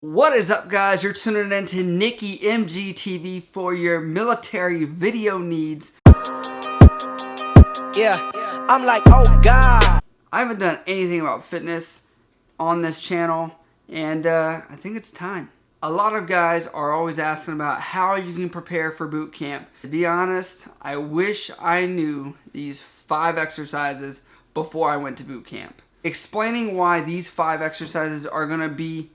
What is up, guys? You're tuning in to Nikki MGTV for your military video needs. Yeah, I'm like, oh God. I haven't done anything about fitness on this channel, and I think it's time. A lot of guys are always asking about how you can prepare for boot camp. To be honest, I wish I knew these 5 exercises before I went to boot camp. Explaining why these 5 exercises are going to be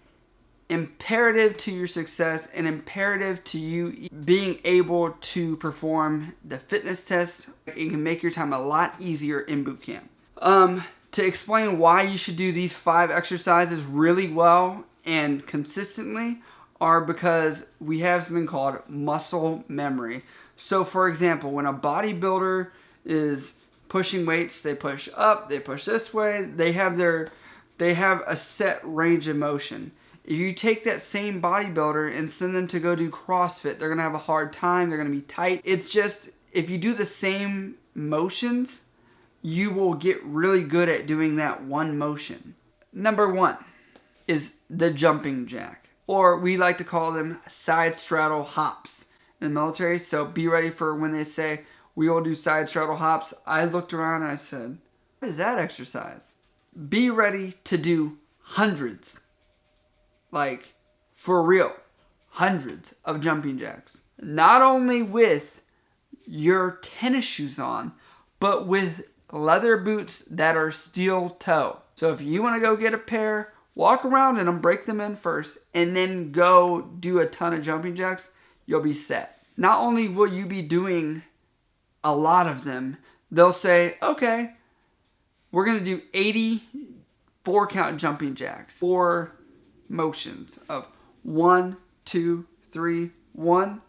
imperative to your success and imperative to you being able to perform the fitness test. It can make your time a lot easier in boot camp. To explain why you should do these 5 exercises really well and consistently are because we have something called muscle memory. So for example, when a bodybuilder is pushing weights, they push up, they push this way, they have a set range of motion. If you take that same bodybuilder and send them to go do CrossFit, they're going to have a hard time. They're going to be tight. It's just, if you do the same motions, you will get really good at doing that one motion. Number 1 is the jumping jack, or we like to call them side straddle hops in the military. So be ready for when they say, we will do side straddle hops. I looked around and I said, what is that exercise? Be ready to do hundreds. Like, for real, hundreds of jumping jacks. Not only with your tennis shoes on, but with leather boots that are steel toe. So if you want to go get a pair, walk around in them, break them in first, and then go do a ton of jumping jacks, you'll be set. Not only will you be doing a lot of them, they'll say, okay, we're going to do 80 4-count jumping jacks. 4 motions of 1, 2, 3, 1,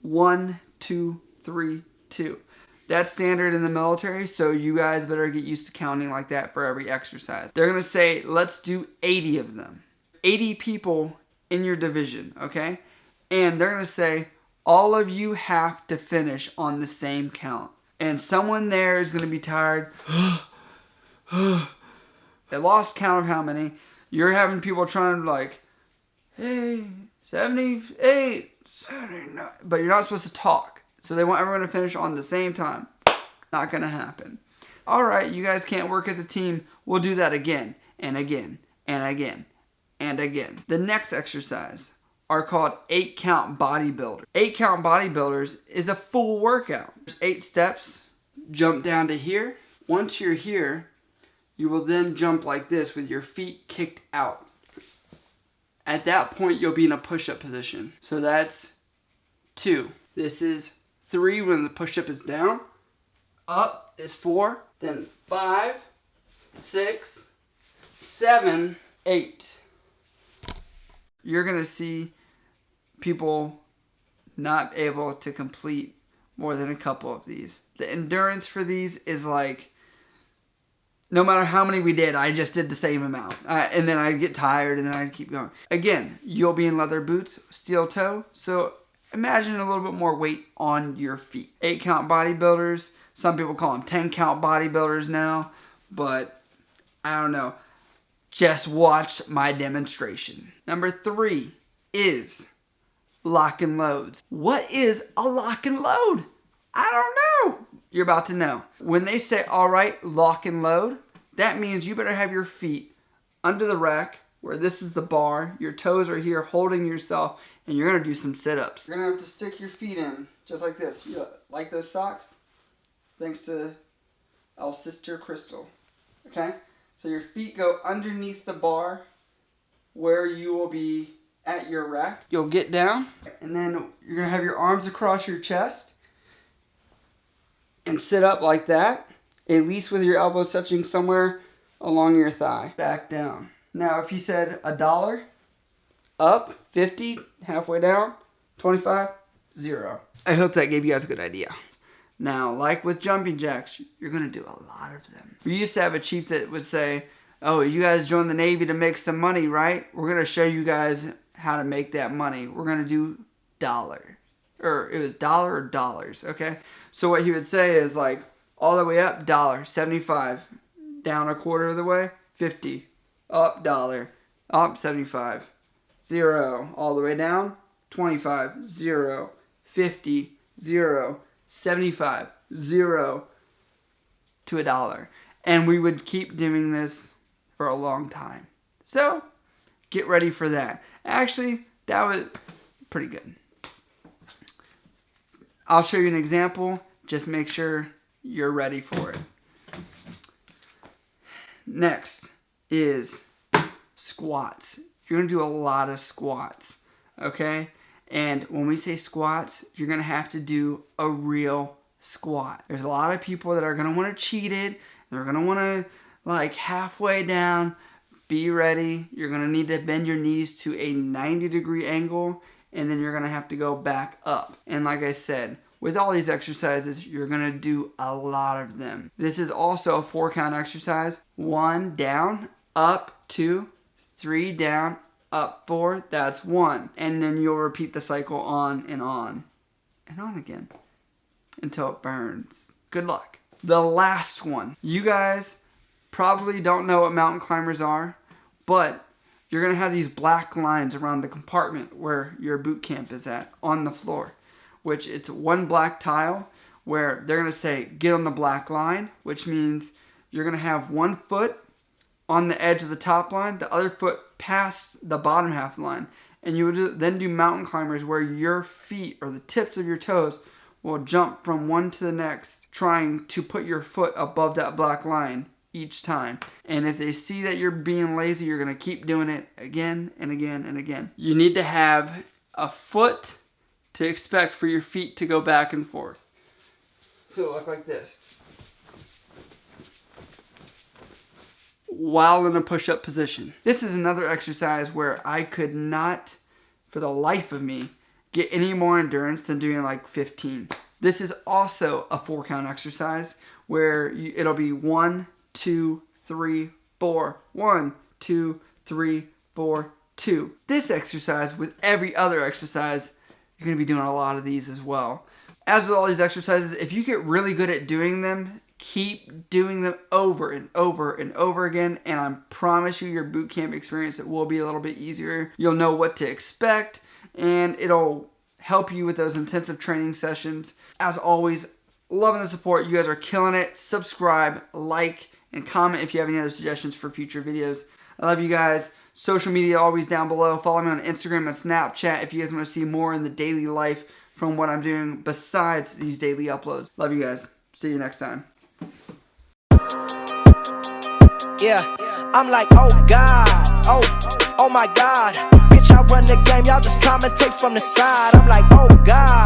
1, 2, 3, 2. That's standard in the military, so you guys better get used to counting like that for every exercise. They're going to say, let's do 80 of them. 80 people in your division, okay? And they're going to say, all of you have to finish on the same count. And someone there is going to be tired. They lost count of how many. You're having people trying to like, hey, 78, 79. But you're not supposed to talk. So they want everyone to finish on the same time. Not going to happen. All right, you guys can't work as a team. We'll do that again and again and again and again. The next exercise are called 8-count bodybuilders. 8-count bodybuilders is a full workout. There's 8 steps. Jump down to here. Once you're here, you will then jump like this with your feet kicked out. At that point, you'll be in a push-up position. So that's 2. This is 3 when the push-up is down. Up is 4. Then 5, 6, 7, 8. You're going to see people not able to complete more than a couple of these. The endurance for these is like, no matter how many we did, I just did the same amount. And then I'd get tired and then I'd keep going. Again, you'll be in leather boots, steel toe. So imagine a little bit more weight on your feet. 8-count bodybuilders. Some people call them 10-count bodybuilders now. But I don't know. Just watch my demonstration. Number 3 is lock and loads. What is a lock and load? I don't know. You're about to know. When they say, all right, lock and load, that means you better have your feet under the rack where this is the bar. Your toes are here holding yourself, and you're going to do some sit-ups. You're going to have to stick your feet in just like this. You like those socks? Thanks to our sister Crystal. Okay? So your feet go underneath the bar where you will be at your rack. You'll get down, and then you're going to have your arms across your chest and sit up like that, at least with your elbows touching somewhere along your thigh. Back down. Now, if you said $1, up, 50, halfway down, 25, 0. I hope that gave you guys a good idea. Now, like with jumping jacks, you're going to do a lot of them. We used to have a chief that would say, oh, you guys joined the Navy to make some money, right? We're going to show you guys how to make that money. We're going to do dollar. Or it was dollar or dollars, okay? So what he would say is like, all the way up, $1, 75. Down a quarter of the way, 50. Up, $1. Up, 75. 0. All the way down, 25, 0, 50, 0, 75, 0 to $1. And we would keep doing this for a long time. So, get ready for that. Actually, that was pretty good. I'll show you an example. Just make sure you're ready for it. Next is squats. You're going to do a lot of squats, okay? And when we say squats, you're going to have to do a real squat. There's a lot of people that are going to want to cheat it. They're going to want to, like, halfway down. Be ready. You're going to need to bend your knees to a 90-degree angle, and then you're going to have to go back up. And like I said, with all these exercises, you're going to do a lot of them. This is also a 4-count exercise. 1 down, up 2, 3 down, up 4. That's 1. And then you'll repeat the cycle on and on again until it burns. Good luck. The last one. You guys probably don't know what mountain climbers are, but you're going to have these black lines around the compartment where your boot camp is at on the floor, which it's one black tile where they're going to say get on the black line, which means you're going to have one foot on the edge of the top line, the other foot past the bottom half of the line. And you would then do mountain climbers where your feet or the tips of your toes will jump from one to the next, trying to put your foot above that black line each time. And if they see that you're being lazy, you're going to keep doing it again and again and again. You need to have a foot to expect for your feet to go back and forth. So it'll look like this. While in a push-up position. This is another exercise where I could not, for the life of me, get any more endurance than doing like 15. This is also a 4-count exercise where it'll be 1, 2, 3, 4. 1, 2, 3, 4, 2. This exercise, with every other exercise, you're going to be doing a lot of these as well. As with all these exercises, if you get really good at doing them, keep doing them over and over and over again, and I promise you your boot camp experience, it will be a little bit easier. You'll know what to expect, and it'll help you with those intensive training sessions. As always, loving the support. You guys are killing it. Subscribe, like, and comment if you have any other suggestions for future videos. I love you guys. Social media always down below. Follow me on Instagram and Snapchat if you guys want to see more in the daily life from what I'm doing besides these daily uploads. Love you guys. See you next time. Yeah, I'm like, oh God, oh my God. Bitch, I run the game, y'all just commentate from the side. I'm like, oh God.